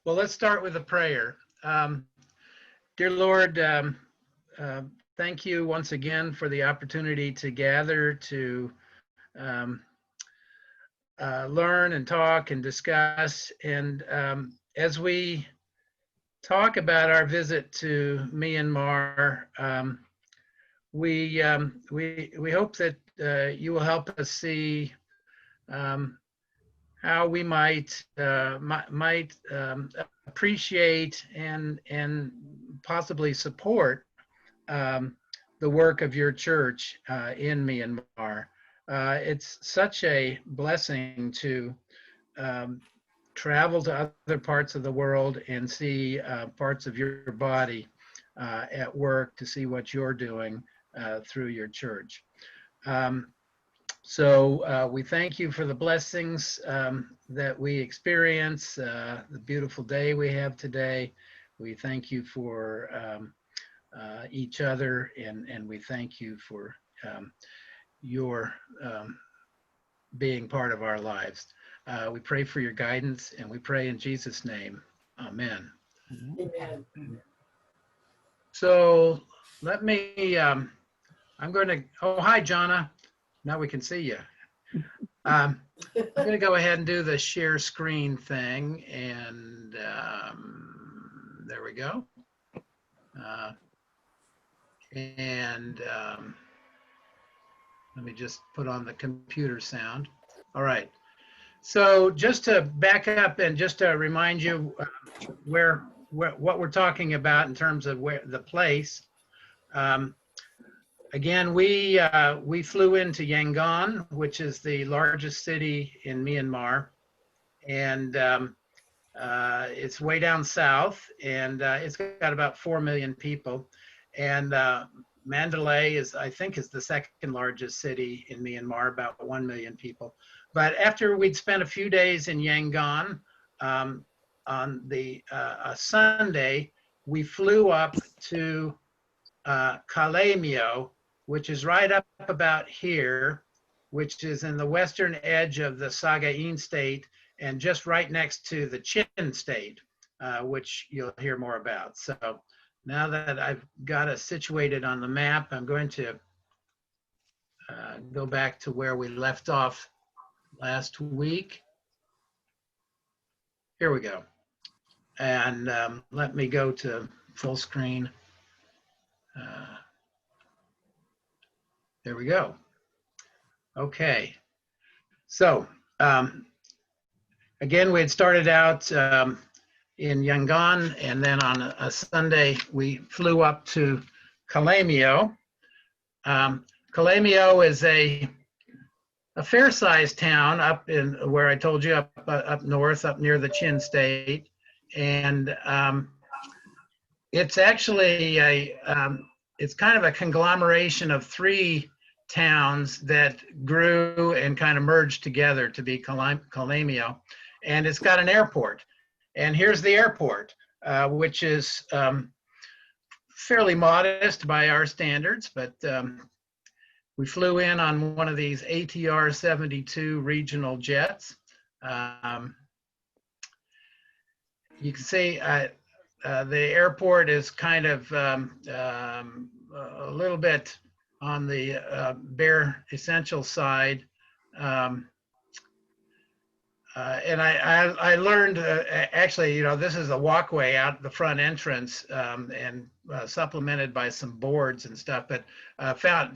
Well, let's start with a prayer. Dear Lord, thank you once again for the opportunity to gather to learn and talk and discuss. And as we talk about our visit to Myanmar, we hope that you will help us see how we might appreciate and possibly support the work of your church in Myanmar. It's such a blessing to travel to other parts of the world and see parts of your body at work, to see what you're doing through your church. So we thank you for the blessings that we experience, the beautiful day we have today. We thank you for each other, and we thank you for your being part of our lives. We pray for your guidance, and we pray in Jesus' name. Amen. Amen. So let me, I'm going to, oh, hi, Jonna. Now we can see you. I'm going to go ahead and do the share screen thing, and there we go. Let me just put on the computer sound. All right. So just to back up and just to remind you what we're talking about in terms of where the place. Again, we flew into Yangon, which is the largest city in Myanmar, and it's way down south, and it's got about 4 million people. And Mandalay I think is the second largest city in Myanmar, about 1 million people. But after we'd spent a few days in Yangon, on the Sunday, we flew up to Calamio, which is right up about here, which is in the western edge of the Sagaing state and just right next to the Chin state, which you'll hear more about. So now that I've got us situated on the map, I'm going to go back to where we left off last week. Here we go. And let me go to full screen. There we go. Okay. So again, we had started out in Yangon, and then on a Sunday, we flew up to Calamio. Calamio is a fair-sized town up in where I told you, up north, up near the Chin state. And it's actually it's kind of a conglomeration of 3 towns that grew and kind of merged together to be Calamio. And it's got an airport. And here's the airport, which is fairly modest by our standards, but we flew in on one of these ATR 72 regional jets. You can see the airport is kind of a little bit on the bare essential side. And I learned, actually, this is a walkway out the front entrance, and supplemented by some boards and stuff, but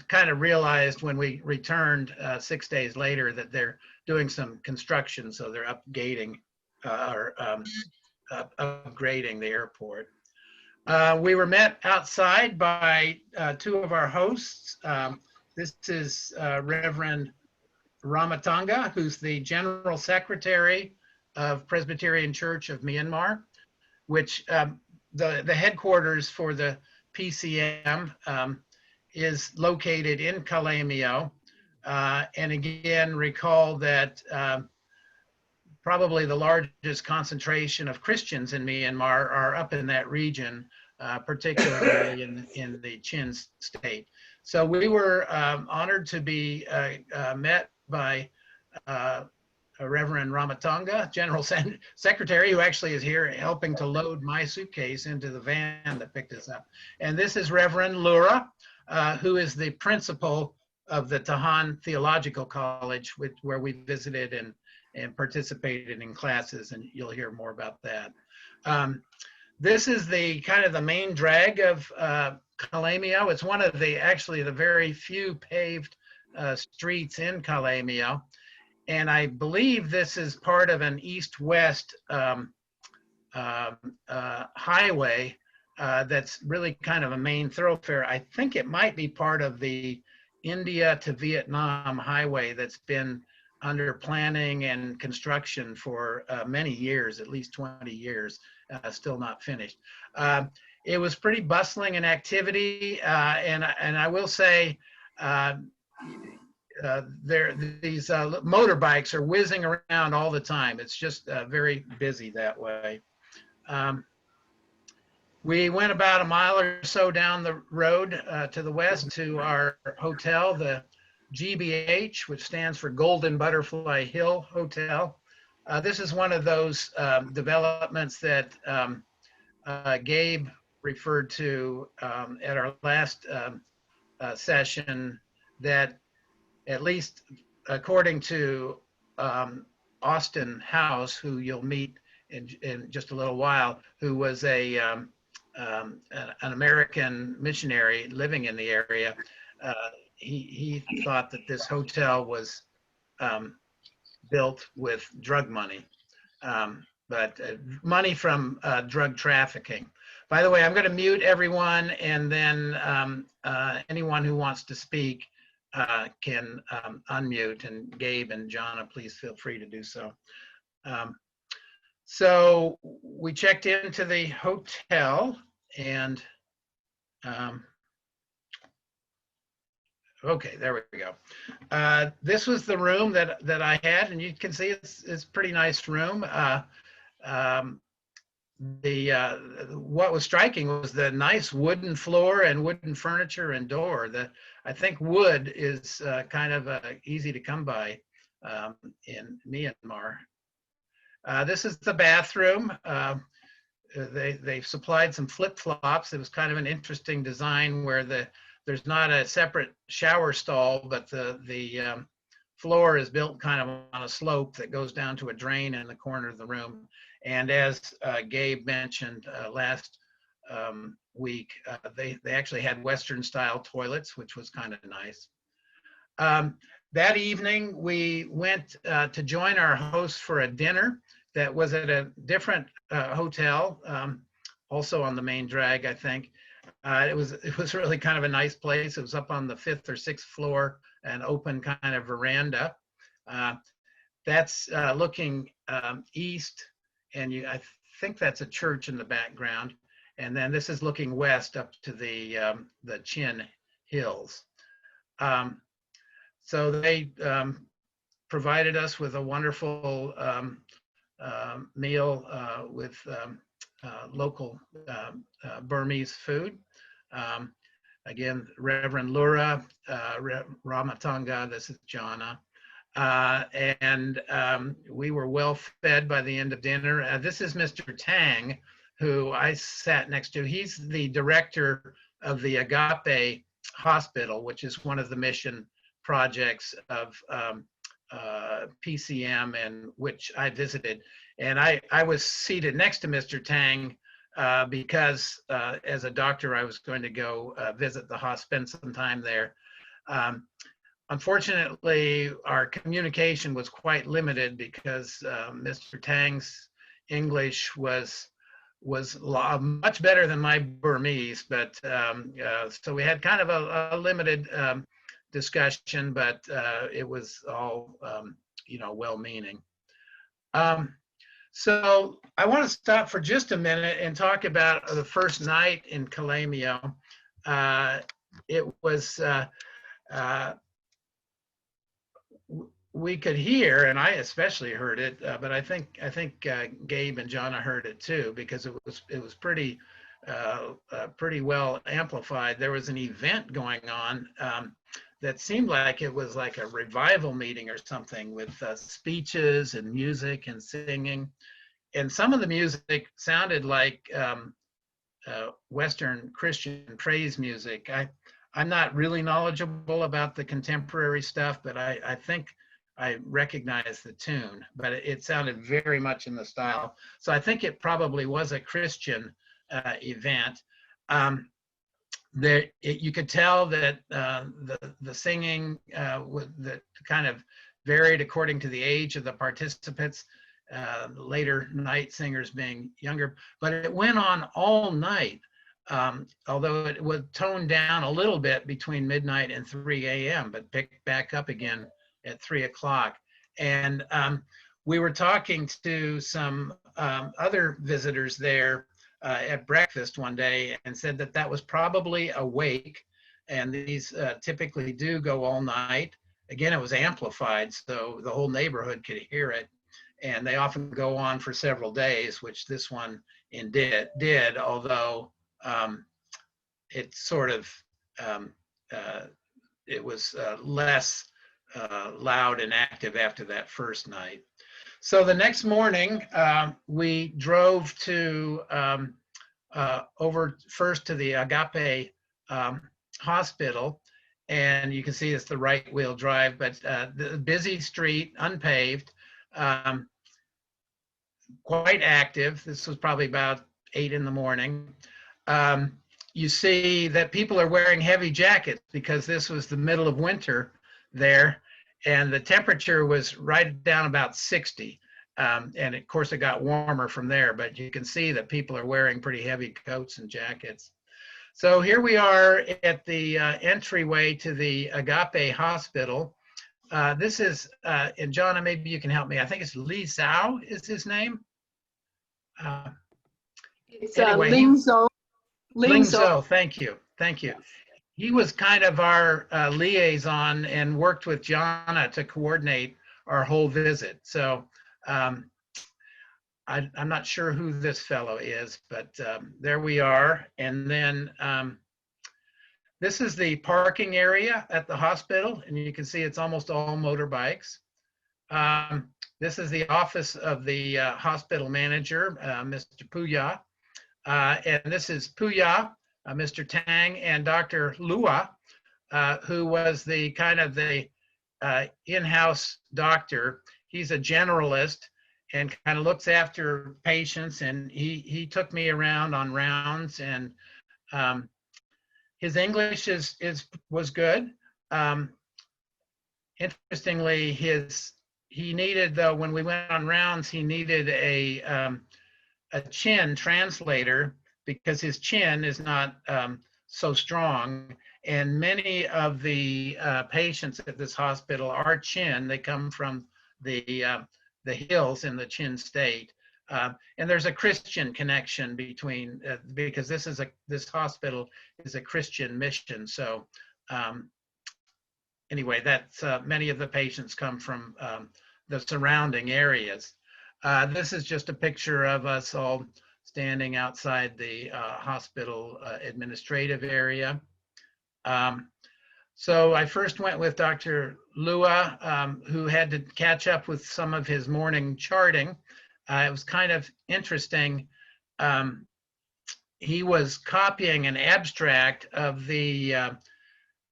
kind of realized when we returned 6 days later that they're doing some construction, so they're upgrading the airport. We were met outside by 2 of our hosts. This is Reverend Ramatanga, who's the General Secretary of Presbyterian Church of Myanmar, which the headquarters for the PCM is located in Calamio. And again, recall that probably the largest concentration of Christians in Myanmar are up in that region, particularly in the Chin state. So we were honored to be met by Reverend Ramatanga, General Secretary, who actually is here helping to load my suitcase into the van that picked us up. And this is Reverend Lura, who is the principal of the Tahan Theological College, where we visited and participated in classes, and you'll hear more about that. This is the kind of the main drag of Calamio. It's one of actually the very few paved streets in Calamio. And I believe this is part of an east-west highway that's really kind of a main thoroughfare. I think it might be part of the India to Vietnam highway that's been under planning and construction for many years, at least 20 years, still not finished. It was pretty bustling in activity, and I will say, these motorbikes are whizzing around all the time. It's just very busy that way. We went about a mile or so down the road to the west to our hotel, the GBH, which stands for Golden Butterfly Hill Hotel. This is one of those developments that Gabe referred to at our last session, that at least according to Austin House, who you'll meet in just a little while, who was an American missionary living in the area, he thought that this hotel was built with drug money, but money from drug trafficking. By the way, I'm going to mute everyone, and then anyone who wants to speak can unmute, and Gabe and Jonna, please feel free to do so. So we checked into the hotel, and okay, there we go. This was the room that I had, and you can see it's a pretty nice room. What was striking was the nice wooden floor and wooden furniture and door. I think wood is kind of easy to come by in Myanmar. This is the bathroom. They supplied some flip-flops. It was kind of an interesting design where there's not a separate shower stall, but the floor is built kind of on a slope that goes down to a drain in the corner of the room. And as Gabe mentioned last week, they actually had Western-style toilets, which was kind of nice. That evening, we went to join our host for a dinner that was at a different hotel, also on the main drag, I think. It was really kind of a nice place. It was up on the 5th or 6th floor, an open kind of veranda. That's looking east, and I think that's a church in the background. And then this is looking west up to the Chin Hills. So they provided us with a wonderful meal with local Burmese food. Again, Reverend Lura, Ramatanga, this is Jonna. And we were well fed by the end of dinner. This is Mr. Tang, who I sat next to. He's the director of the Agape Hospital, which is one of the mission projects of PCM, and which I visited. And I was seated next to Mr. Tang because as a doctor, I was going to go visit the hospital, spend some time there. Unfortunately, our communication was quite limited because Mr. Tang's English was much better than my Burmese, but so we had kind of a limited discussion, but it was all well-meaning. So I want to stop for just a minute and talk about the first night in Calamio. It was we could hear, and I especially heard it, but I think Gabe and Jonna heard it too, because it was pretty well amplified. There was an event going on that seemed like it was like a revival meeting or something, with speeches and music and singing. And some of the music sounded like Western Christian praise music. I'm not really knowledgeable about the contemporary stuff, but I think I recognize the tune, but it sounded very much in the style. So I think it probably was a Christian event. You could tell that the singing that kind of varied according to the age of the participants, later night singers being younger, but it went on all night, although it would tone down a little bit between midnight and 3 a.m., but picked back up again at 3 o'clock. And we were talking to some other visitors there at breakfast one day, and said that that was probably a wake, and these typically do go all night. Again, it was amplified, so the whole neighborhood could hear it, and they often go on for several days, which this one did, although it sort of, it was less loud and active after that first night. So the next morning, we drove to over first to the Agape Hospital, and you can see it's the right wheel drive, but the busy street, unpaved, quite active. This was probably about 8 in the morning. You see that people are wearing heavy jackets because this was the middle of winter there, and the temperature was right down about 60. And of course, it got warmer from there, but you can see that people are wearing pretty heavy coats and jackets. So here we are at the entryway to the Agape Hospital. This is, and Jonna, maybe you can help me. I think it's Li Zhao is his name. It's anyway, Ling Zhou. Ling Zhou, thank you. He was kind of our liaison and worked with Jonna to coordinate our whole visit. So I'm not sure who this fellow is, but there we are. And then this is the parking area at the hospital, and you can see it's almost all motorbikes. This is the office of the hospital manager, Mr. Puya. And this is Puya, Mr. Tang, and Dr. Lua, who was the kind of the in-house doctor. He's a generalist and kind of looks after patients, and he took me around on rounds, and his English was good. Interestingly, he needed, though, when we went on rounds, he needed a Chin translator because his Chin is not so strong, and many of the patients at this hospital are Chin. They come from the hills in the Chin state, and there's a Christian connection between because this hospital is a Christian mission. So anyway, that's many of the patients come from the surrounding areas. This is just a picture of us all standing outside the hospital administrative area. So I first went with Dr. Lua, who had to catch up with some of his morning charting. It was kind of interesting. He was copying an abstract of the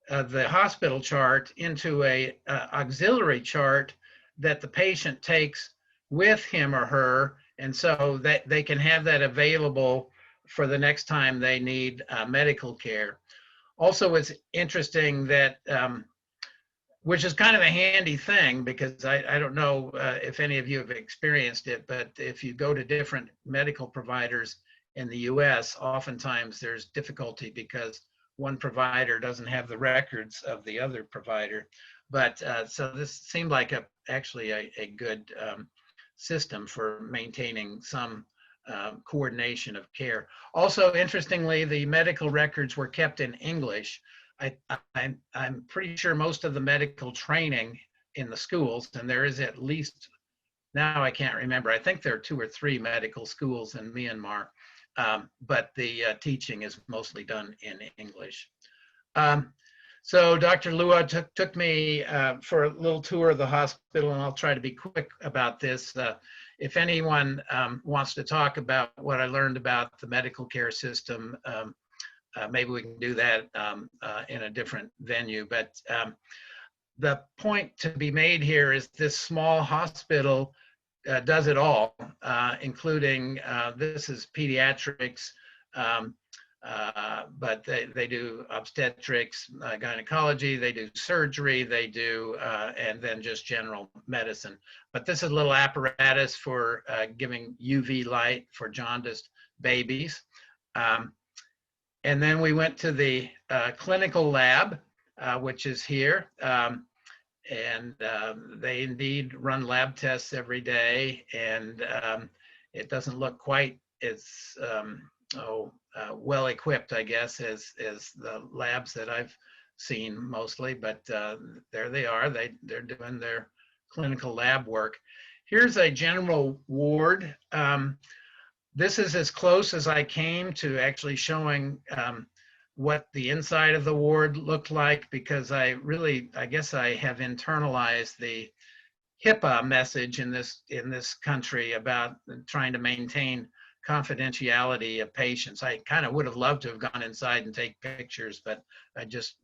hospital chart into a auxiliary chart that the patient takes with him or her, and so that they can have that available for the next time they need medical care. Also, it's interesting that, which is kind of a handy thing, because I don't know if any of you have experienced it, but if you go to different medical providers in the US, oftentimes there's difficulty because one provider doesn't have the records of the other provider. But so this seemed like actually a good system for maintaining some coordination of care. Also, interestingly, the medical records were kept in English. I'm pretty sure most of the medical training in the schools, and there is at least, now I can't remember, I think there are 2 or 3 medical schools in Myanmar, but the teaching is mostly done in English. So Dr. Lua took me for a little tour of the hospital, and I'll try to be quick about this. If anyone wants to talk about what I learned about the medical care system, maybe we can do that in a different venue. But the point to be made here is this small hospital does it all, including this is pediatrics, but they do obstetrics, gynecology, they do surgery, they do, and then just general medicine. But this is a little apparatus for giving UV light for jaundiced babies. And then we went to the clinical lab, which is here. And they indeed run lab tests every day, and it doesn't look quite as well equipped, I guess, as the labs that I've seen mostly, but there they are. They're doing their clinical lab work. Here's a general ward. This is as close as I came to actually showing what the inside of the ward looked like, because I guess I have internalized the HIPAA message in this country about trying to maintain confidentiality of patients. I kind of would have loved to have gone inside and take pictures, but I just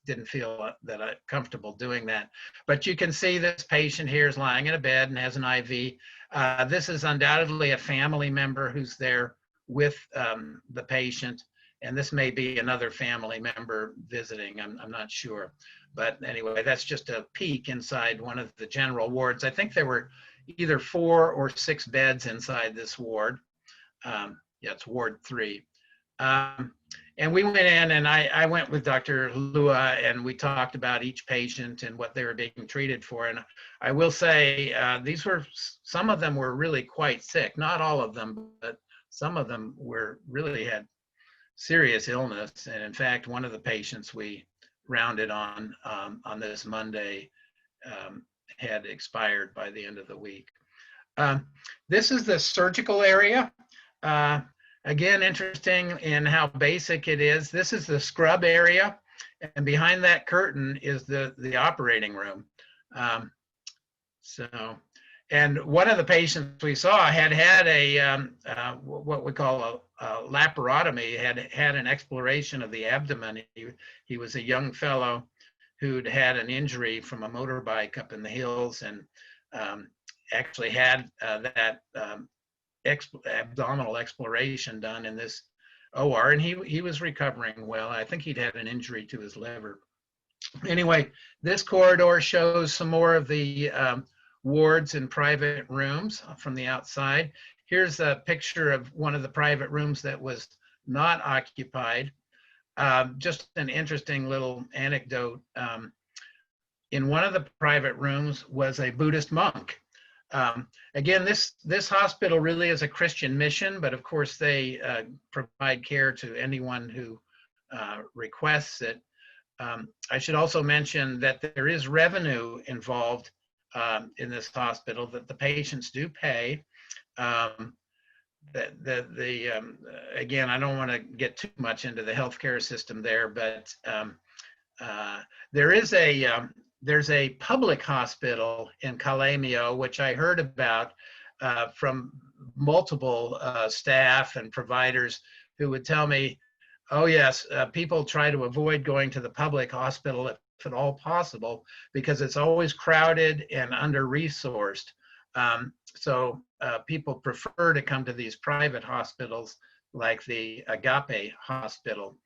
didn't feel that I'm comfortable doing that. But you can see this patient here is lying in a bed and has an IV. This is undoubtedly a family member who's there with the patient. And this may be another family member visiting, I'm not sure. But anyway, that's just a peek inside one of the general wards. I think there were either 4 or 6 beds inside this ward. Yeah, it's Ward 3. And we went in, and I went with Dr. Lua, and we talked about each patient and what they were being treated for. And I will say, some of them were really quite sick. Not all of them, but some of them really had serious illness. And in fact, one of the patients we rounded on this Monday had expired by the end of the week. This is the surgical area. Again, interesting in how basic it is. This is the scrub area, and behind that curtain is the operating room. And one of the patients we saw had a what we call a laparotomy, had an exploration of the abdomen. He was a young fellow who'd had an injury from a motorbike up in the hills, and actually had that abdominal exploration done in this OR, and he was recovering well. I think he'd had an injury to his liver. Anyway, this corridor shows some more of the wards and private rooms from the outside. Here's a picture of one of the private rooms that was not occupied. Just an interesting little anecdote. In one of the private rooms was a Buddhist monk. Again, this hospital really is a Christian mission, but of course they provide care to anyone who requests it. I should also mention that there is revenue involved in this hospital that the patients do pay. Again, I don't want to get too much into the healthcare system there, but there's a public hospital in Calamio, which I heard about from multiple staff and providers who would tell me, oh yes, people try to avoid going to the public hospital if at all possible, because it's always crowded and under-resourced. So people prefer to come to these private hospitals like the Agape Hospital.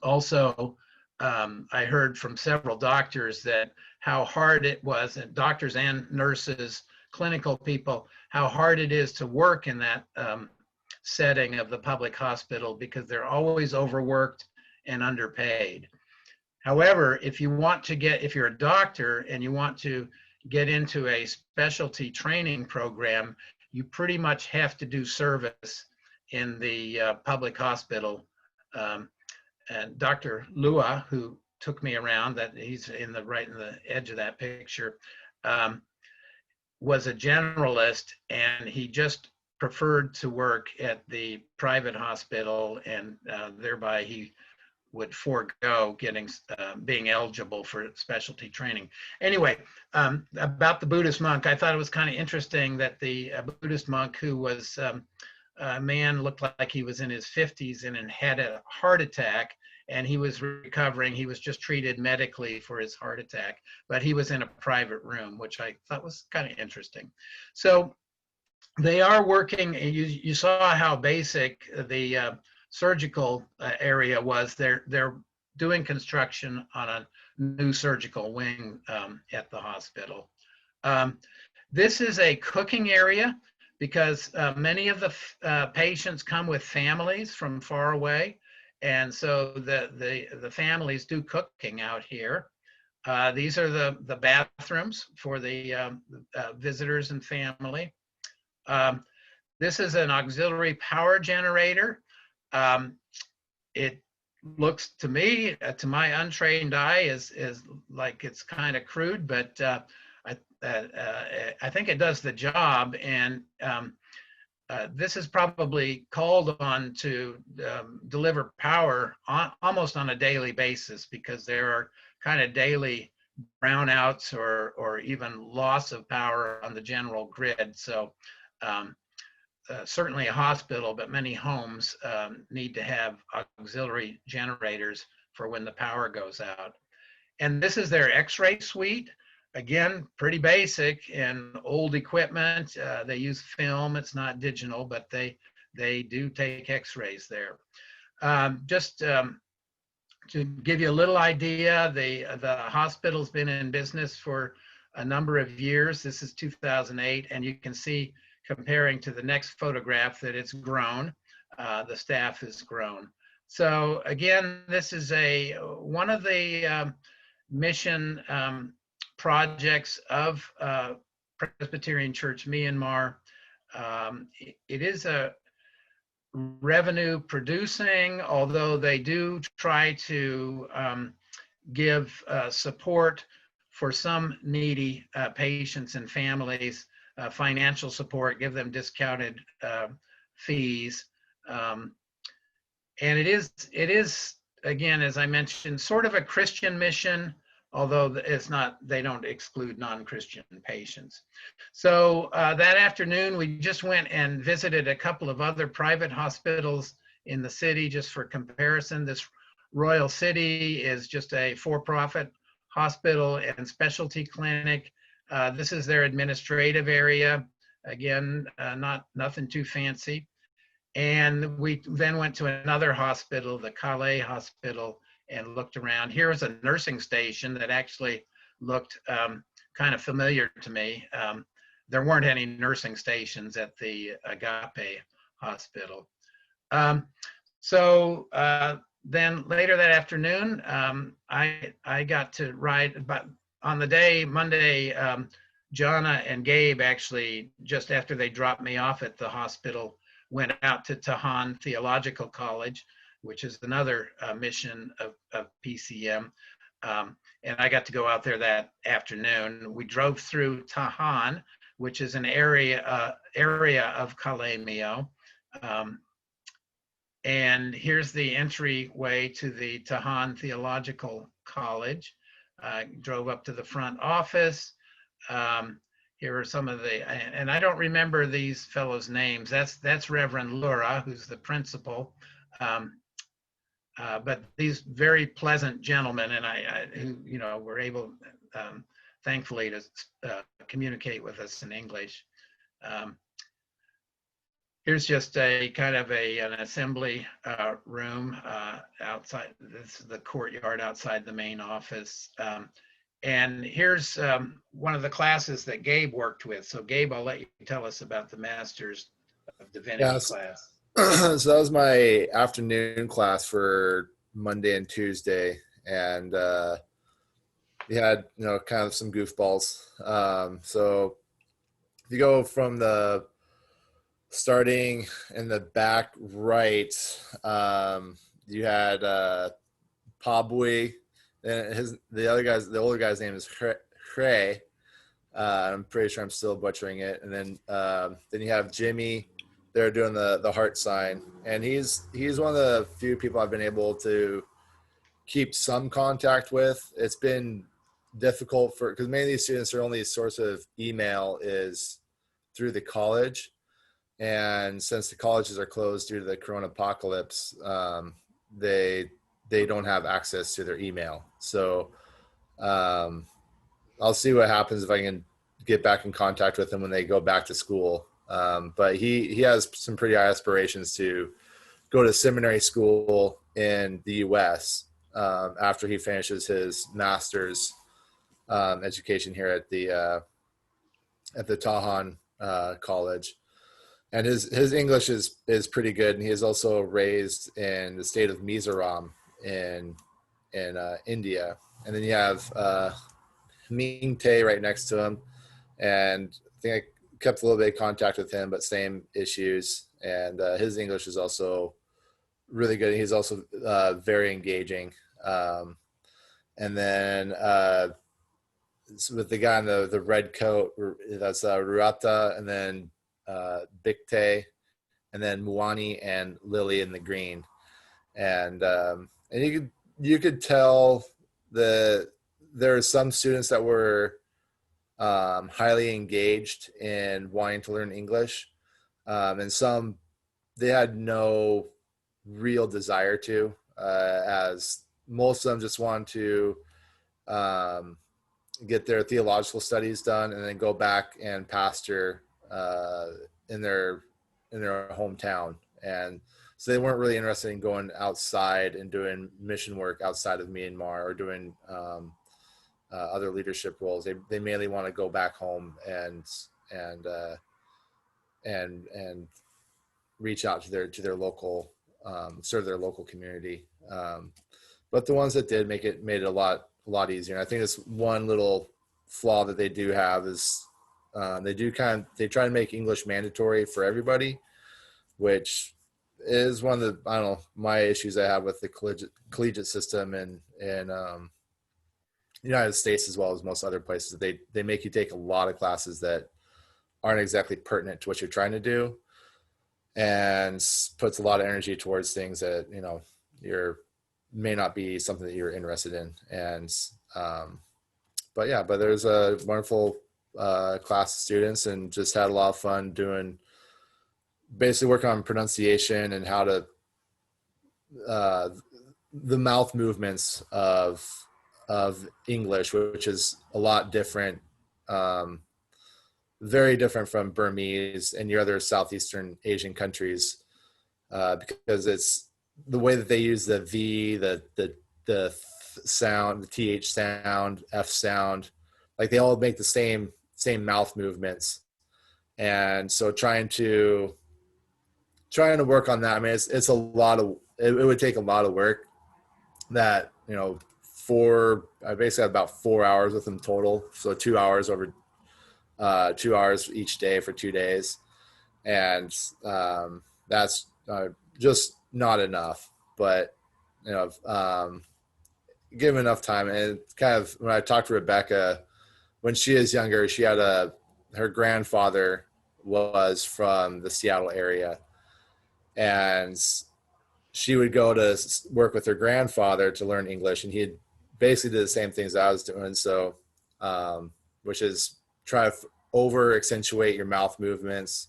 Also, I heard from several doctors that how hard it was, and doctors and nurses, clinical people, how hard it is to work in that setting of the public hospital, because they're always overworked and underpaid. However, if you're a doctor and you want to get into a specialty training program, you pretty much have to do service in the public hospital. And Dr. Lua, who took me around, that he's right in the edge of that picture, was a generalist, and he just preferred to work at the private hospital, and thereby he would forego getting being eligible for specialty training. Anyway, about the Buddhist monk, I thought it was kind of interesting that the Buddhist monk, who was a man, looked like he was in his 50s and had a heart attack, and he was recovering. He was just treated medically for his heart attack, but he was in a private room, which I thought was kind of interesting. So they are working, and you saw how basic the surgical area was. They're doing construction on a new surgical wing at the hospital. This is a cooking area because many of the patients come with families from far away, and so the families do cooking out here. These are the bathrooms for the visitors and family. This is an auxiliary power generator. It looks to me, to my untrained eye, is like it's kind of crude, but I think it does the job. And this is probably called on to deliver power almost on a daily basis, because there are kind of daily brownouts or even loss of power on the general grid. So certainly a hospital, but many homes need to have auxiliary generators for when the power goes out. And this is their X-ray suite. Again, pretty basic and old equipment. They use film, it's not digital, but they do take X-rays there. Just to give you a little idea, the hospital's been in business for a number of years. This is 2008, and you can see, comparing to the next photograph, that it's grown. The staff has grown. So again, this is one of the mission projects of Presbyterian Church Myanmar. It is a revenue producing, although they do try to give support for some needy patients and families, financial support, give them discounted fees. And it is, again, as I mentioned, sort of a Christian mission, although it's not, they don't exclude non-Christian patients. So that afternoon, we just went and visited a couple of other private hospitals in the city, just for comparison. This Royal City is just a for-profit hospital and specialty clinic. This is their administrative area. Again, nothing too fancy. And we then went to another hospital, the Kalei Hospital, and looked around. Here was a nursing station that actually looked kind of familiar to me. There weren't any nursing stations at the Agape Hospital. So then later that afternoon, I got to ride, but on the day, Monday, Jonna and Gabe actually, just after they dropped me off at the hospital, went out to Tahan Theological College, which is another mission of PCM. And I got to go out there that afternoon. We drove through Tahan, which is an area of Calamio. And here's the entryway to the Tahan Theological College. Drove up to the front office. Here are some of the, and I don't remember these fellows' names. That's Reverend Laura, who's the principal. But these very pleasant gentlemen, and who were able, thankfully, to communicate with us in English. Here's just a kind of an assembly room outside. This is the courtyard outside the main office. And here's one of the classes that Gabe worked with. So Gabe, I'll let you tell us about the Master's of Divinity class. So that was my afternoon class for Monday and Tuesday. And we had, kind of some goofballs. So if you go from the starting in the back right, you had Pabui. And the older guy's name is Hray. I'm pretty sure I'm still butchering it. And then you have Jimmy. They're doing the heart sign, and he's one of the few people I've been able to keep some contact with. It's been difficult because many of these students, their only source of email is through the college. And since the colleges are closed due to the corona apocalypse, they don't have access to their email. So I'll see what happens if I can get back in contact with them when they go back to school. But he has some pretty high aspirations to go to seminary school in the U.S. After he finishes his master's education here at the Tahan College. And his English is pretty good, and he is also raised in the state of Mizoram in India. And then you have Ming Tay right next to him, and I think I kept a little bit of contact with him, but same issues. And his English is also really good. He's also very engaging. And then with the guy in the red coat, that's Ruata, and then Bikte, and then Muani and Lily in the green. And you could tell that there are some students that were highly engaged in wanting to learn English, and some they had no real desire to, as most of them just want to get their theological studies done and then go back and pastor in their hometown. And so they weren't really interested in going outside and doing mission work outside of Myanmar or doing other leadership roles. They mainly want to go back home and reach out to their local, serve their local community. But the ones that did made it a lot easier. And I think it's one little flaw that they do have is they try to make English mandatory for everybody, which is one of the, my issues I have with the collegiate system in United States as well as most other places. They make you take a lot of classes that aren't exactly pertinent to what you're trying to do, and puts a lot of energy towards things that may not be something that you're interested in. And but there's a wonderful class of students, and just had a lot of fun doing, basically working on pronunciation and how to the mouth movements of English, which is a lot different, very different from Burmese and your other Southeastern Asian countries, because it's the way that they use the V, the sound, the TH sound, F sound, like they all make the same mouth movements. And so trying to work on that, I mean, it's a lot of, it would take a lot of work that, I basically had about 4 hours with them total. So 2 hours over 2 hours each day for 2 days. And that's just not enough, but, give enough time. And kind of, when I talked to Rebecca, when she is younger, she had her grandfather was from the Seattle area, and she would go to work with her grandfather to learn English, and he basically did the same things I was doing. So, which is try to over accentuate your mouth movements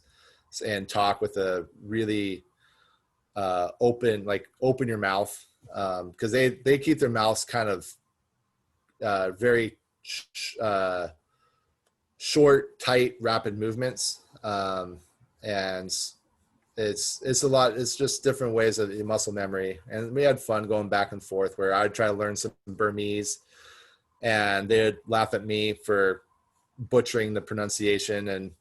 and talk with a really open your mouth, because they keep their mouths kind of very short, tight, rapid movements, and it's a lot. It's just different ways of muscle memory. And we had fun going back and forth, where I'd try to learn some Burmese and they'd laugh at me for butchering the pronunciation, and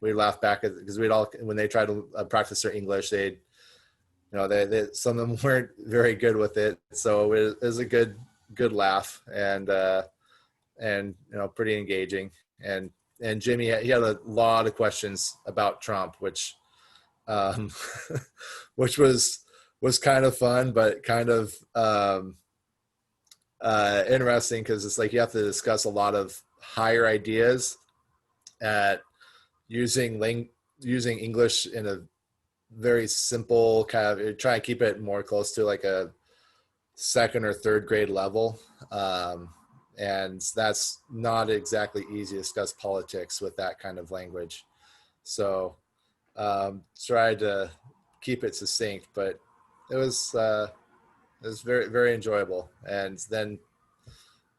we'd laugh back because when they tried to practice their English, they some of them weren't very good with it. So it was a good laugh, and pretty engaging. And Jimmy, he had a lot of questions about Trump, which which was kind of fun, but kind of interesting, because it's like you have to discuss a lot of higher ideas at using English in a very simple kind of, try to keep it more close to like a second or third grade level. And that's not exactly easy to discuss politics with that kind of language. So tried to keep it succinct, but it was very, very enjoyable. And then,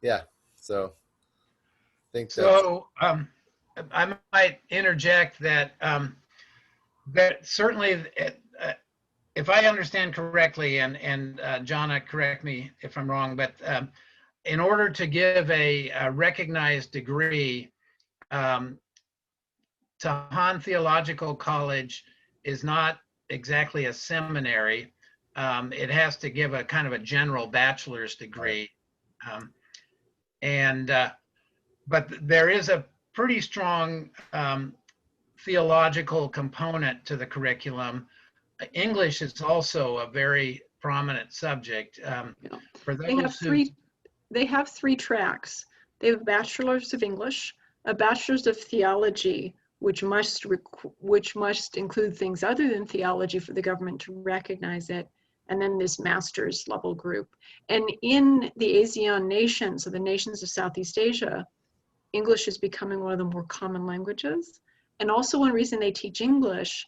yeah, so I think that's, So I might interject that that certainly, if I understand correctly, and Jonna, correct me if I'm wrong, but in order to give a recognized degree, Tahan Theological College is not exactly a seminary. It has to give a kind of a general bachelor's degree. But there is a pretty strong theological component to the curriculum. English is also a very prominent subject. For They have three tracks. They have a bachelor's of English, a bachelor's of theology, which must include things other than theology for the government to recognize it, and then this master's level group. And in the ASEAN nations, so the nations of Southeast Asia, English is becoming one of the more common languages. And also one reason they teach English,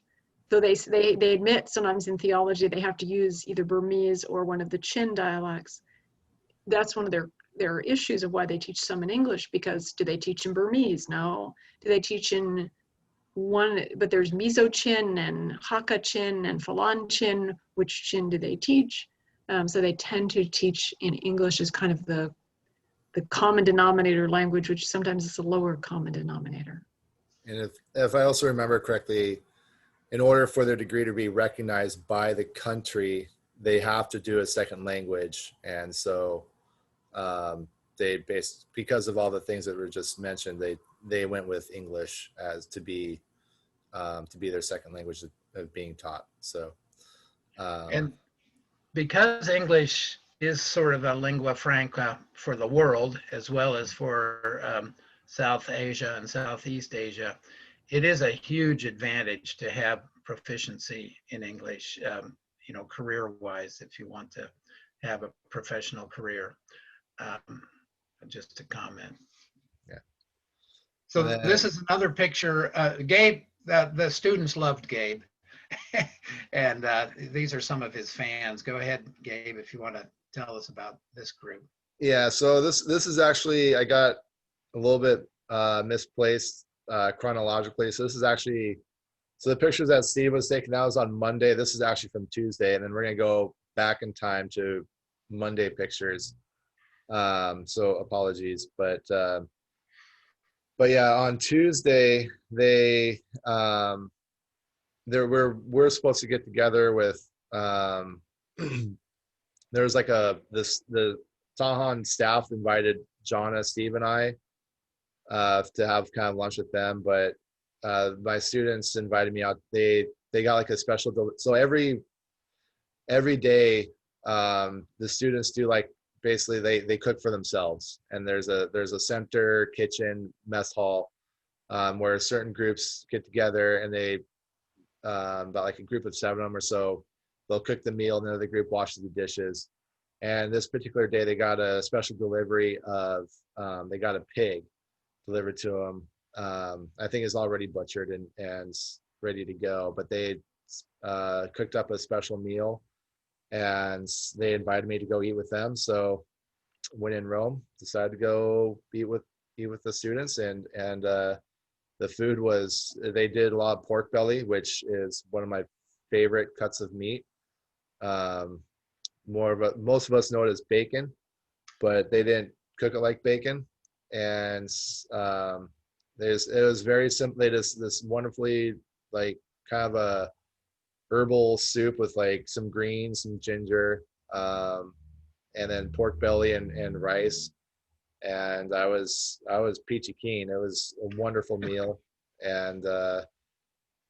though they admit sometimes in theology they have to use either Burmese or one of the Chin dialects. That's one of their issues of why they teach some in English, because do they teach in Burmese? No. Do they teach in one, but there's Mizo Chin and Hakka Chin and Falan Chin. Which Chin do they teach? So they tend to teach in English as kind of the common denominator language, which sometimes is a lower common denominator. and if I also remember correctly, in order for their degree to be recognized by the country, they have to do a second language. And so because of all the things that were just mentioned, they went with English as to be their second language of being taught. So and because English is sort of a lingua franca for the world, as well as for South Asia and Southeast Asia, it is a huge advantage to have proficiency in English, career-wise, if you want to have a professional career. Just to comment. Yeah. So this is another picture. Gabe, the students loved Gabe. And these are some of his fans. Go ahead, Gabe, if you want to tell us about this group. Yeah, so this is actually, I got a little bit misplaced chronologically. So this is actually, so the pictures that Steve was taking, that was on Monday. This is actually from Tuesday, and then we're gonna go back in time to Monday pictures. So apologies, but yeah, on Tuesday we're supposed to get together with there's like the Tahan staff invited Jonna, Steve, and I to have kind of lunch with them, but my students invited me out. They got like a special, so every day the students do like, basically they cook for themselves, and there's a center kitchen mess hall where certain groups get together, and they about like a group of 7 of them or so, they'll cook the meal, and then the group washes the dishes. And this particular day they got a special delivery of they got a pig delivered to them. I think it's already butchered and ready to go, but they cooked up a special meal, and they invited me to go eat with them. So when in Rome, decided to go eat with the students, and the food was, they did a lot of pork belly, which is one of my favorite cuts of meat. Most of us know it as bacon, but they didn't cook it like bacon. And it was very simple. They just this wonderfully, like, kind of a herbal soup with like some greens, some ginger, and then pork belly and rice. And I was peachy keen. It was a wonderful meal. And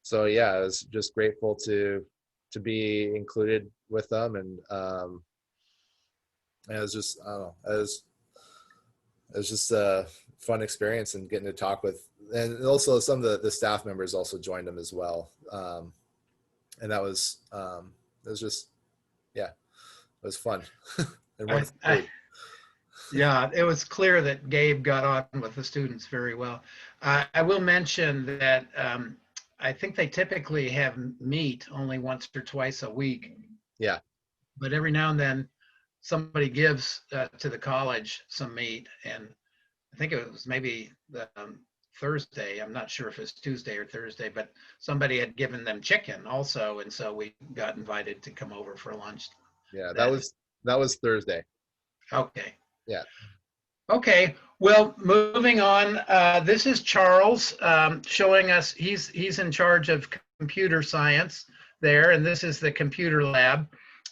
so yeah, I was just grateful to be included with them. And it was just, I don't know, it was just a fun experience, and getting to talk with, and also some of the staff members also joined them as well. And that was, it was just, yeah, it was fun. and one I, food. yeah, it was clear that Gabe got on with the students very well. I will mention that I think they typically have meat only once or twice a week, Yeah. but every now and then somebody gives to the college some meat, and I think it was maybe Thursday. I'm not sure if it's Tuesday or Thursday, but somebody had given them chicken also, and so we got invited to come over for lunch. Yeah, That that was Thursday. okay. Yeah. Okay. Well, moving on. This is Charles showing us. He's in charge of computer science there, and this is the computer lab.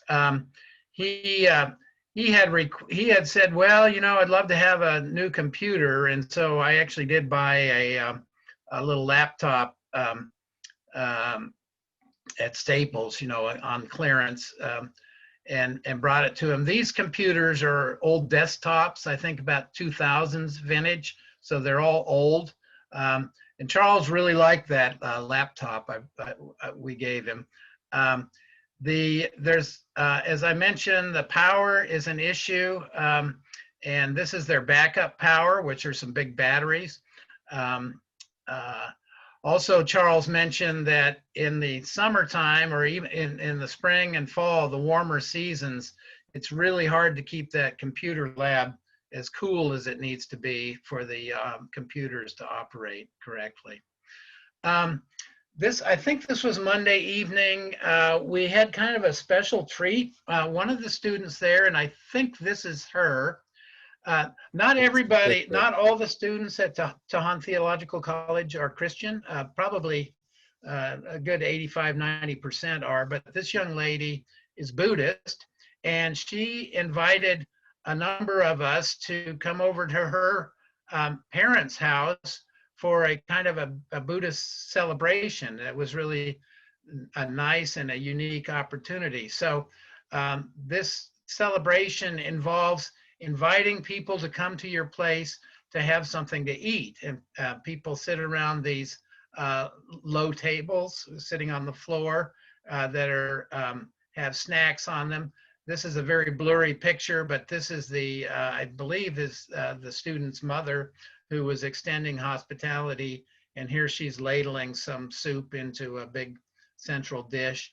Um, he he had said, well, you know, I'd love to have a new computer, and so I actually did buy a little laptop at Staples, you know, on clearance, and brought it to him. These computers are old desktops, I think about 2000s vintage, so they're all old. And Charles really liked that laptop we gave him. There's, as I mentioned, the power is an issue, and this is their backup power, which are some big batteries. Also, Charles mentioned that in the summertime, or even in the spring and fall, the warmer seasons, it's really hard to keep that computer lab as cool as it needs to be for the computers to operate correctly. I think this was Monday evening. We had kind of a special treat. One of the students there, and I think this is her, not everybody, not all the students at Tahan Theological College are Christian. Probably a good 85–90% are, but this young lady is Buddhist, and she invited a number of us to come over to her parents' house for a kind of a Buddhist celebration. It was really a nice and a unique opportunity. So this celebration involves inviting people to come to your place to have something to eat. And people sit around these low tables, sitting on the floor that are have snacks on them. This is a very blurry picture, but this is the, I believe is the student's mother who was extending hospitality. And here she's ladling some soup into a big central dish.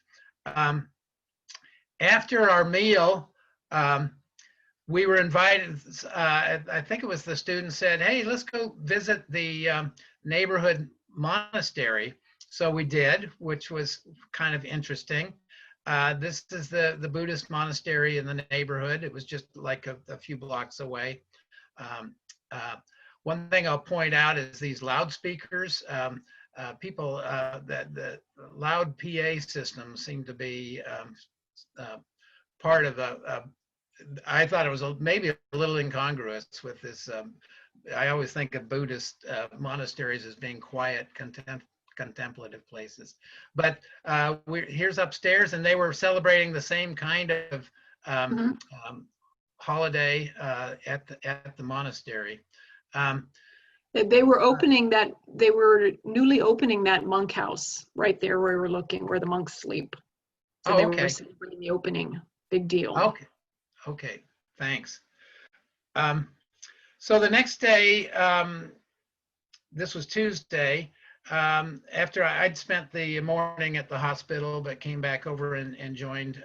After our meal, we were invited, I think it was the student said, hey, let's go visit the neighborhood monastery. So we did, which was kind of interesting. This is the Buddhist monastery in the neighborhood. It was just like a few blocks away. One thing I'll point out is these loudspeakers. People, the loud PA systems seem to be part of I thought it was maybe a little incongruous with this. I always think of Buddhist monasteries as being quiet, contemplative places. But here's upstairs, and they were celebrating the same kind of holiday at the monastery. They were opening that. They were newly opening that monk house right there where we were looking, where the monks sleep. So they were celebrating the opening. Big deal. Okay. Okay, thanks. So the next day, this was Tuesday, after I'd spent the morning at the hospital, but came back over and joined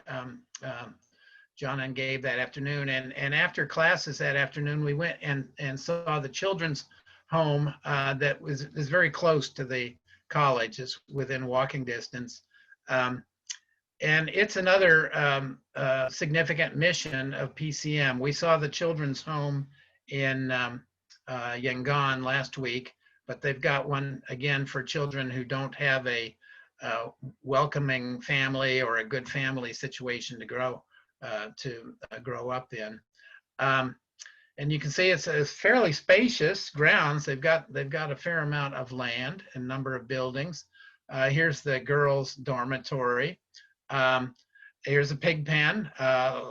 John and Gabe that afternoon. And after classes that afternoon, we went and saw the children's home that is very close to the college. It's within walking distance. And it's another significant mission of PCM. We saw the children's home in Yangon last week, but they've got one again for children who don't have a welcoming family or a good family situation to grow up in. And you can see it's fairly spacious grounds. They've got a fair amount of land and number of buildings. Here's the girls' dormitory. Here's a pig pen.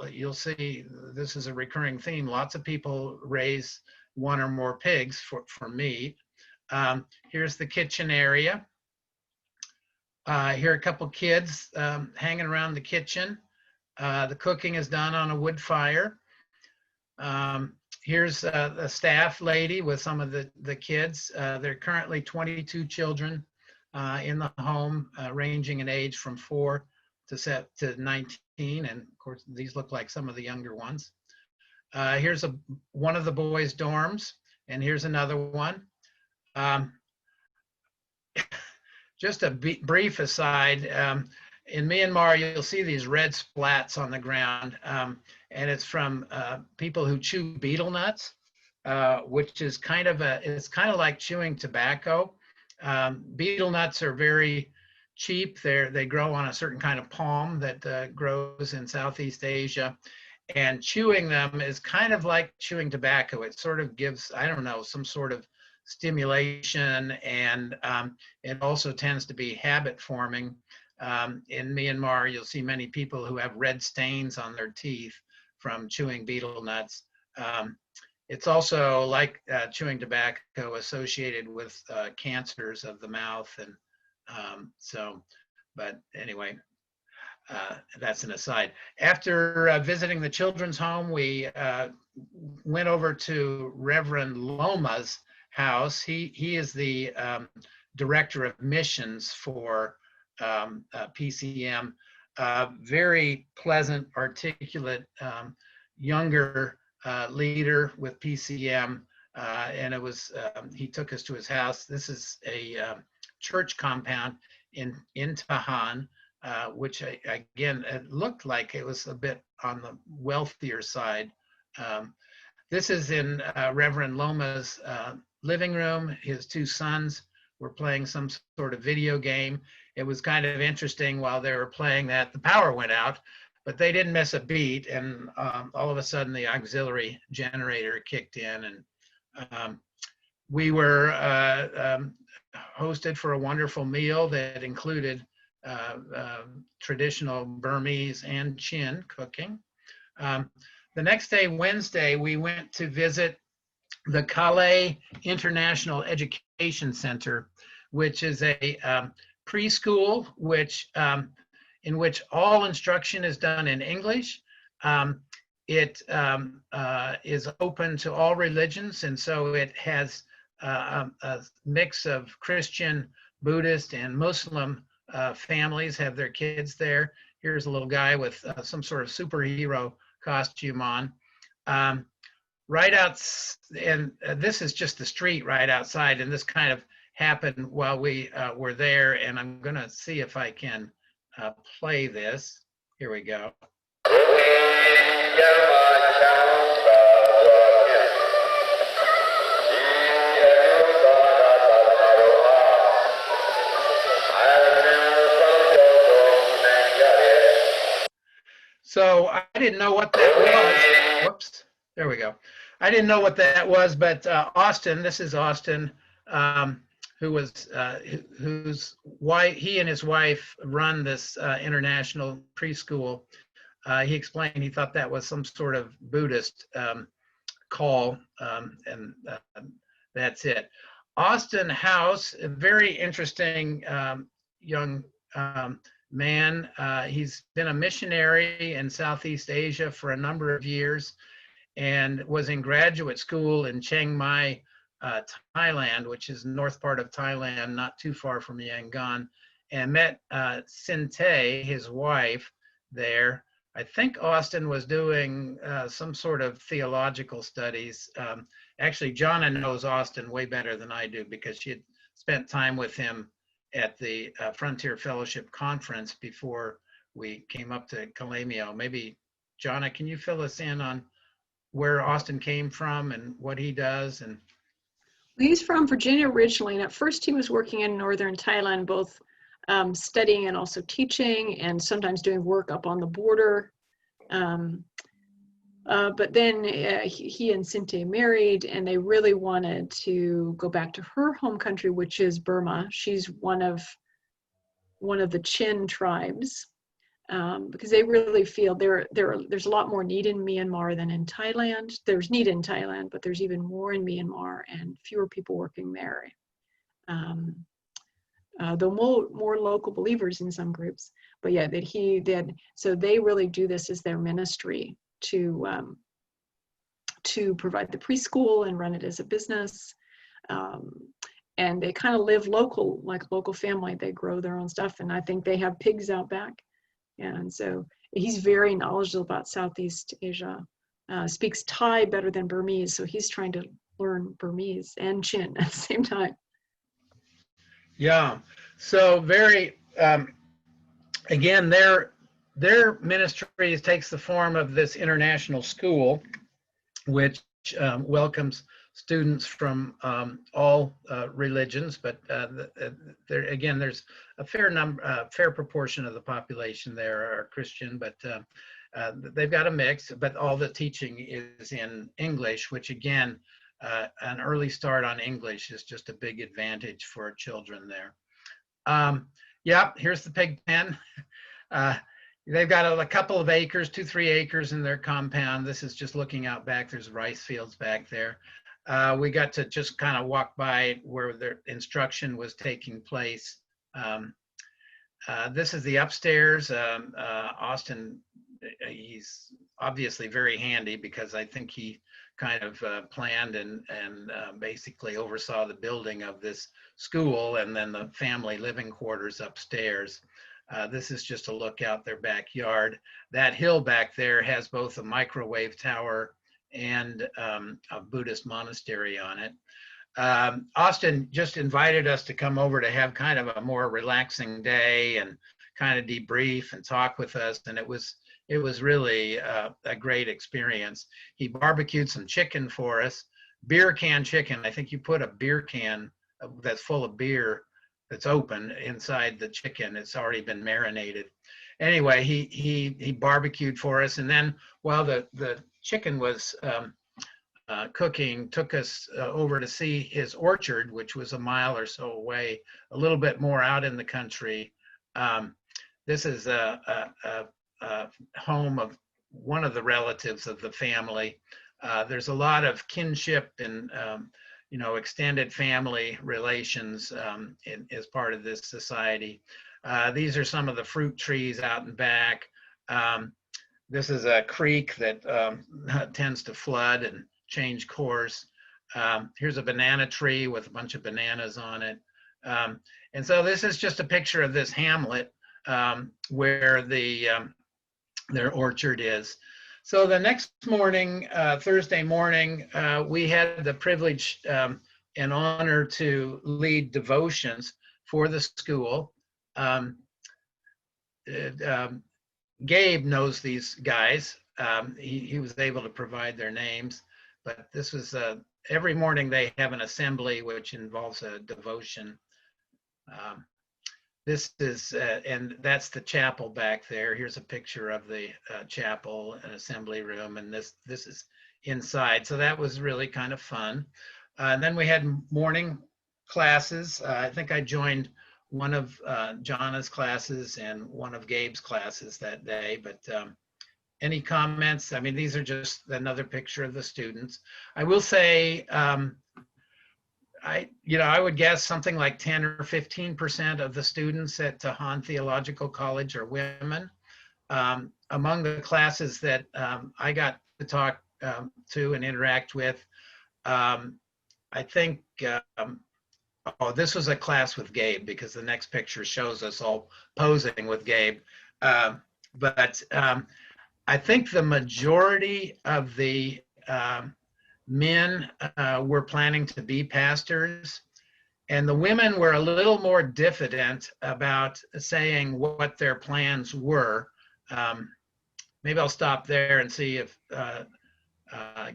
You'll see this is a recurring theme. Lots of people raise one or more pigs for meat. Here's the kitchen area. Here are a couple kids hanging around the kitchen. The cooking is done on a wood fire. Here's a staff lady with some of the kids. There are currently 22 children in the home, ranging in age from 4 to 19. And of course, these look like some of the younger ones. Here's one of the boys' dorms, and here's another one. Just a brief aside, in Myanmar, you'll see these red splats on the ground, and it's from people who chew betel nuts, which is it's kind of like chewing tobacco. Betel nuts are very cheap. They grow on a certain kind of palm that grows in Southeast Asia. And chewing them is kind of like chewing tobacco. It sort of gives, I don't know, some sort of stimulation, and it also tends to be habit forming. In Myanmar, you'll see many people who have red stains on their teeth from chewing betel nuts. It's also like chewing tobacco, associated with cancers of the mouth. And but anyway, that's an aside. After visiting the children's home, we went over to Reverend Loma's house. He is the director of missions for PCM. Very pleasant, articulate, younger leader with PCM, and it was he took us to his house. This is a church compound in Tahan, which again, it looked like it was a bit on the wealthier side. This is in Reverend Loma's living room. His two sons were playing some sort of video game. It was kind of interesting. While they were playing that, the power went out, but they didn't miss a beat. And all of a sudden, the auxiliary generator kicked in, and we were hosted for a wonderful meal that included traditional Burmese and Chin cooking. The next day, Wednesday, we went to visit the Kalei International Education Center, which is a preschool in which all instruction is done in English. It is open to all religions, and so it has a mix of Christian, Buddhist, and Muslim families have their kids there. Here's a little guy with some sort of superhero costume on. Right out, and this is just the street right outside, and this kind of happened while we were there, and I'm gonna see if I can play this. Here we go. So I didn't know what that was. Whoops, there we go. I didn't know what that was, but Austin, this is Austin, whose wife, he and his wife run this international preschool. He explained he thought that was some sort of Buddhist call, and that's it. Austin House, a very interesting young man. He's been a missionary in Southeast Asia for a number of years, and was in graduate school in Chiang Mai, Thailand, which is north part of Thailand, not too far from Yangon, and met Sinte, his wife, there. I think Austin was doing some sort of theological studies. Actually, Jonna knows Austin way better than I do, because she had spent time with him at the Frontier Fellowship Conference before we came up to Calamio. Maybe, Jonna, can you fill us in on where Austin came from and what he does? And he's from Virginia originally, and at first he was working in northern Thailand, both studying and also teaching, and sometimes doing work up on the border. But then he and Sinte married, and they really wanted to go back to her home country, which is Burma. She's one of the Chin tribes, because they really feel there's a lot more need in Myanmar than in Thailand. There's need in Thailand, but there's even more in Myanmar, and fewer people working there. Though more local believers in some groups, but yeah, so they really do this as their ministry to to provide the preschool and run it as a business. And they kind of live local, like a local family. They grow their own stuff, and I think they have pigs out back. And so he's very knowledgeable about Southeast Asia. Speaks Thai better than Burmese, so he's trying to learn Burmese and Chin at the same time. Yeah. So very, again, their ministry takes the form of this international school, which welcomes students from all religions, but there again, there's a fair proportion of the population there are Christian, but they've got a mix. But all the teaching is in English, which again, an early start on English is just a big advantage for children there. Yeah, here's the pig pen. They've got a couple of acres, 2-3 acres in their compound. This is just looking out back. There's rice fields back there. We got to just kind of walk by where their instruction was taking place. This is the upstairs. Austin, he's obviously very handy because I think he kind of planned and basically oversaw the building of this school and then the family living quarters upstairs. This is just a look out their backyard. That hill back there has both a microwave tower and a Buddhist monastery on it. Austin just invited us to come over to have kind of a more relaxing day and kind of debrief and talk with us, and it was really a great experience. He barbecued some chicken for us, beer can chicken. I think you put a beer can that's full of beer that's open inside the chicken. It's already been marinated. Anyway, he barbecued for us, and then while the chicken was cooking, took us over to see his orchard, which was a mile or so away, a little bit more out in the country. This is a home of one of the relatives of the family. There's a lot of kinship and extended family relations as part of this society. These are some of the fruit trees out and back. This is a creek that tends to flood and change course. Here's a banana tree with a bunch of bananas on it. And so this is just a picture of this hamlet where their orchard is. So the next morning, Thursday morning, we had the privilege and honor to lead devotions for the school. Gabe knows these guys. He was able to provide their names, but this was every morning they have an assembly which involves a devotion. This is, and that's the chapel back there. Here's a picture of the chapel and assembly room, and this is inside. So that was really kind of fun. Then we had morning classes. I think I joined one of Jonna's classes and one of Gabe's classes that day, but any comments? I mean, these are just another picture of the students. I will say, I would guess something like 10 or 15% of the students at Tahan Theological College are women. Among the classes that I got to talk to and interact with, I think, this was a class with Gabe because the next picture shows us all posing with Gabe. But I think the majority of the men were planning to be pastors, and the women were a little more diffident about saying what their plans were. Maybe I'll stop there and see if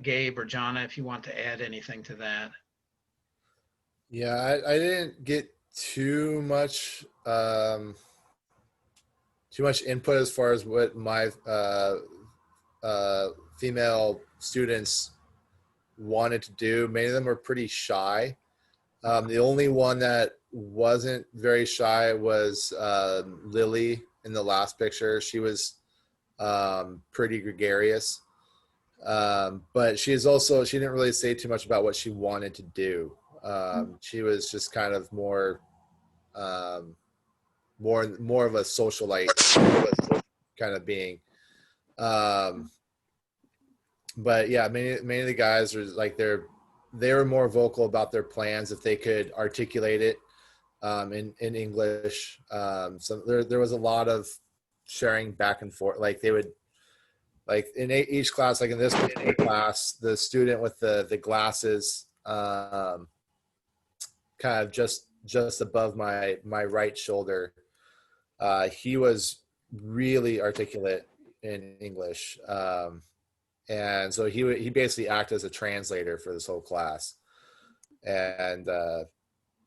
Gabe or Jonna, if you want to add anything to that. Yeah, I didn't get too much input as far as what my female students wanted to do. Many of them were pretty shy. The only one that wasn't very shy was Lily in the last picture. She was pretty gregarious, but she didn't really say too much about what she wanted to do. She was just kind of more of a socialite kind of being. but yeah, many of the guys are like they were more vocal about their plans if they could articulate it in English. So there was a lot of sharing back and forth. Like they would, like in each class, like in this particular class, the student with the glasses, kind of just above my right shoulder, he was really articulate in English. And so he basically acted as a translator for this whole class. And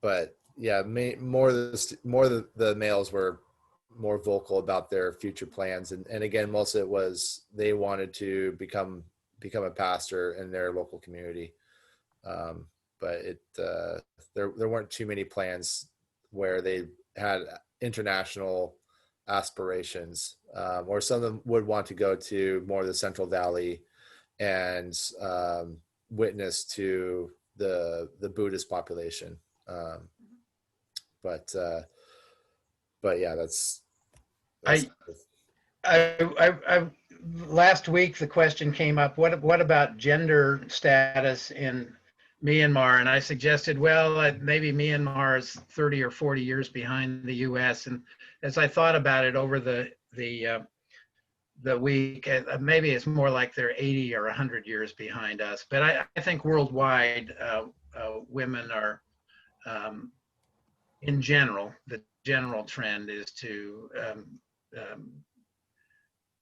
but yeah, more the males were more vocal about their future plans, and again, most of it was they wanted to become a pastor in their local community. But there weren't too many plans where they had international aspirations, or some of them would want to go to more of the Central Valley and witness to the Buddhist population. But yeah, that's I last week the question came up, what about gender status in Myanmar? And I suggested, well, maybe Myanmar is 30 or 40 years behind the US. And as I thought about it over the week, maybe it's more like they're 80 or 100 years behind us. But I think worldwide, women are, in general, the general trend is to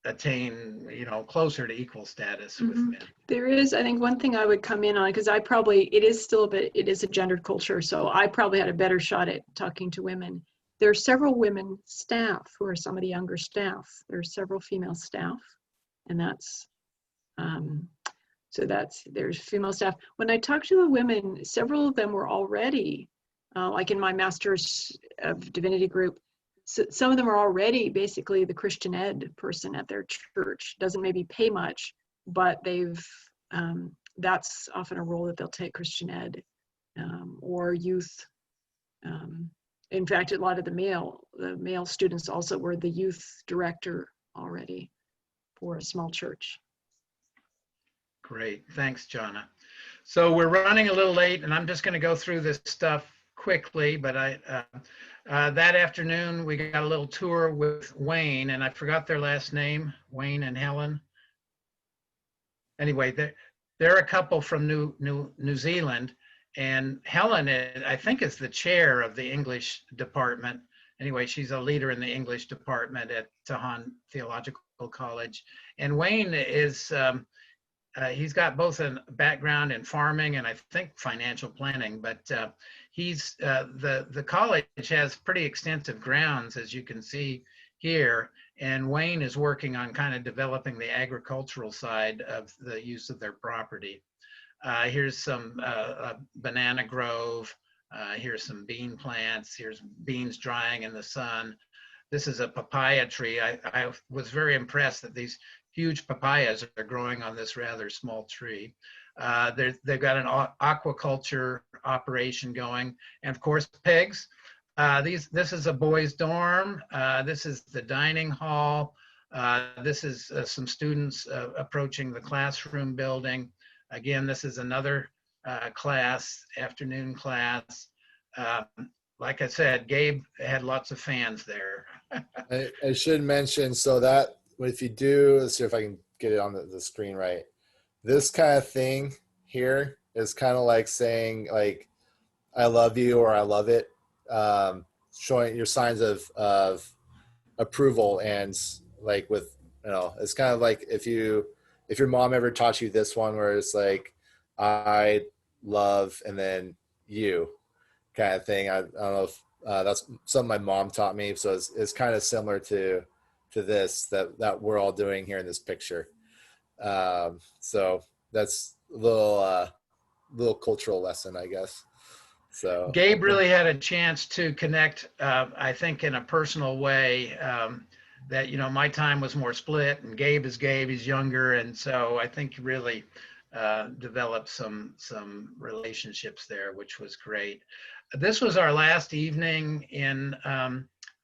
attain, closer to equal status with men. There is, I think, one thing I would come in on, because it is still a bit, it is a gendered culture, so I probably had a better shot at talking to women. There are several women staff who are some of the younger staff. There are several female staff, and there's female staff. When I talked to the women, several of them were already, like in my Master's of Divinity group, so some of them are already basically the Christian ed person at their church. Doesn't maybe pay much, but that's often a role that they'll take, Christian ed, or youth. In fact, a lot of the male students also were the youth director already for a small church. Great, thanks, Jonna. So we're running a little late, and I'm just going to go through this stuff quickly, but that afternoon we got a little tour with Wayne, and I forgot their last name, Wayne and Helen. Anyway, they're a couple from New Zealand, and Helen, I think, is the chair of the English department. Anyway, she's a leader in the English department at Tahan Theological College, and Wayne is he's got both a background in farming and I think financial planning, but he's the college has pretty extensive grounds, as you can see here, and Wayne is working on kind of developing the agricultural side of the use of their property. Here's some banana grove. Here's some bean plants. Here's beans drying in the sun. This is a papaya tree. I was very impressed that these huge papayas are growing on this rather small tree. They've got an aquaculture operation going, and of course, pigs. This is a boys' dorm. This is the dining hall. This is some students approaching the classroom building. Again, this is another class, afternoon class. Like I said, Gabe had lots of fans there. I should mention, so that if you do, let's see if I can get it on the screen right. This kind of thing here is kind of like saying, like, I love you or I love it, showing your signs of approval. And like with, it's kind of like if your mom ever taught you this one where it's like, I love and then you kind of thing. I don't know if that's something my mom taught me. So it's kind of similar to this that we're all doing here in this picture. So that's a little cultural lesson, I guess. So Gabe really had a chance to connect, I think, in a personal way. That my time was more split, and Gabe is Gabe. He's younger, and so I think really developed some relationships there, which was great. This was our last evening in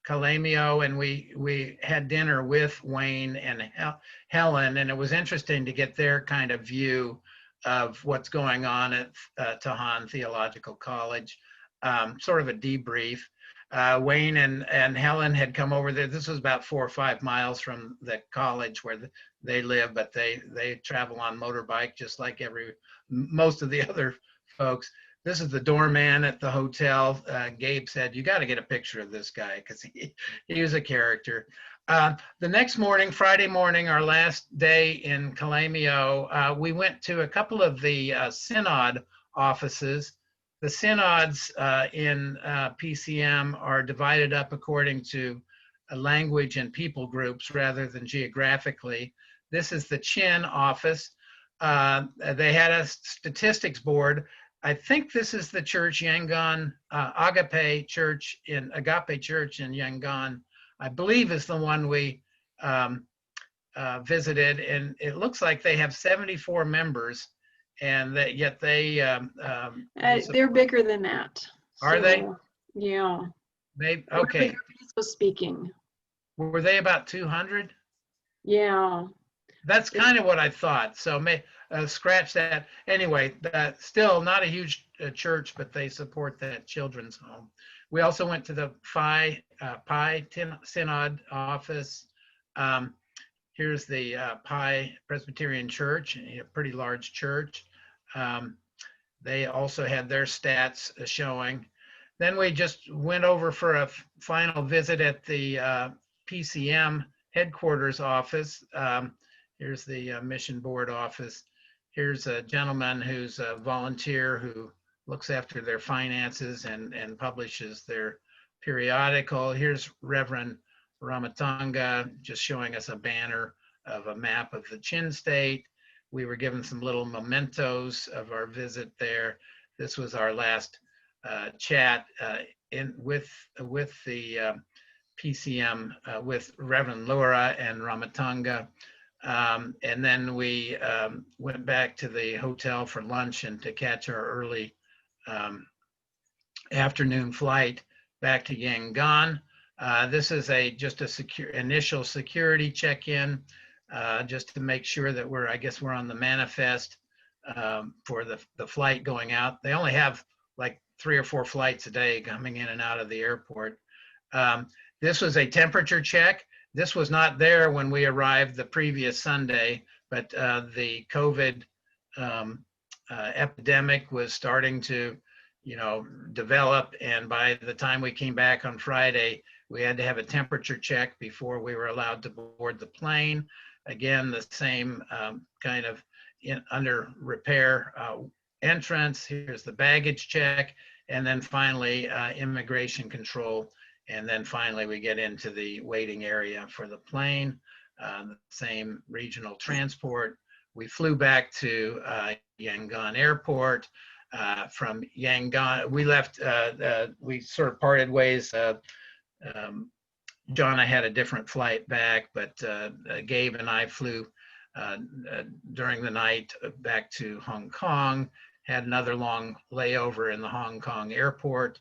Calamio, and we had dinner with Wayne and Helen, and it was interesting to get their kind of view of what's going on at Tahan Theological College, sort of a debrief. Wayne and Helen had come over there. This was about 4 or 5 miles from the college where they live, but they travel on motorbike just like most of the other folks. This is the doorman at the hotel. Gabe said, "You got to get a picture of this guy because he was a character." The next morning, Friday morning, our last day in Calamio, we went to a couple of the Synod offices. The synods in PCM are divided up according to language and people groups rather than geographically. This is the Chin office. They had a statistics board. I think this is the church, Yangon, Agape Church in Yangon, I believe is the one we visited. And it looks like they have 74 members, and yet they're bigger than that. Are they? Yeah. Okay. Speaking. Were they about 200? Yeah. That's kind of what I thought. So scratch that. Anyway, still not a huge church, but they support that children's home. We also went to the Pi Synod office. Here's the Pi Presbyterian Church, a pretty large church. They also had their stats showing. Then we just went over for a final visit at the PCM headquarters office. Here's the mission board office. Here's a gentleman who's a volunteer who looks after their finances and publishes their periodical. Here's Reverend Ramatanga just showing us a banner of a map of the Chin State. We were given some little mementos of our visit there. This was our last chat with the PCM with Reverend Laura and Ramatanga. And then we went back to the hotel for lunch and to catch our early afternoon flight back to Yangon. This is just a initial security check-in, just to make sure that we're on the manifest for the flight going out. They only have like 3 or 4 flights a day coming in and out of the airport. This was a temperature check. This was not there when we arrived the previous Sunday, but the COVID epidemic was starting to, develop. And by the time we came back on Friday, we had to have a temperature check before we were allowed to board the plane. Again, the same kind of under repair entrance. Here's the baggage check. And then finally, immigration control. And then finally, we get into the waiting area for the plane, the same regional transport. We flew back to Yangon Airport. From Yangon, we left, we sort of parted ways. Jonna had a different flight back, but Gabe and I flew during the night back to Hong Kong, had another long layover in the Hong Kong airport.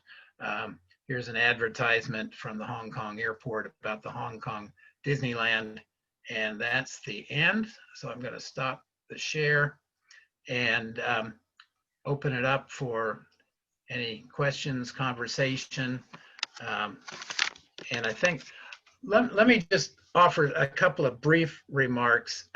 Here's an advertisement from the Hong Kong airport about the Hong Kong Disneyland, and that's the end. So I'm going to stop the share and open it up for any questions, conversation. And I think, let me just offer a couple of brief remarks.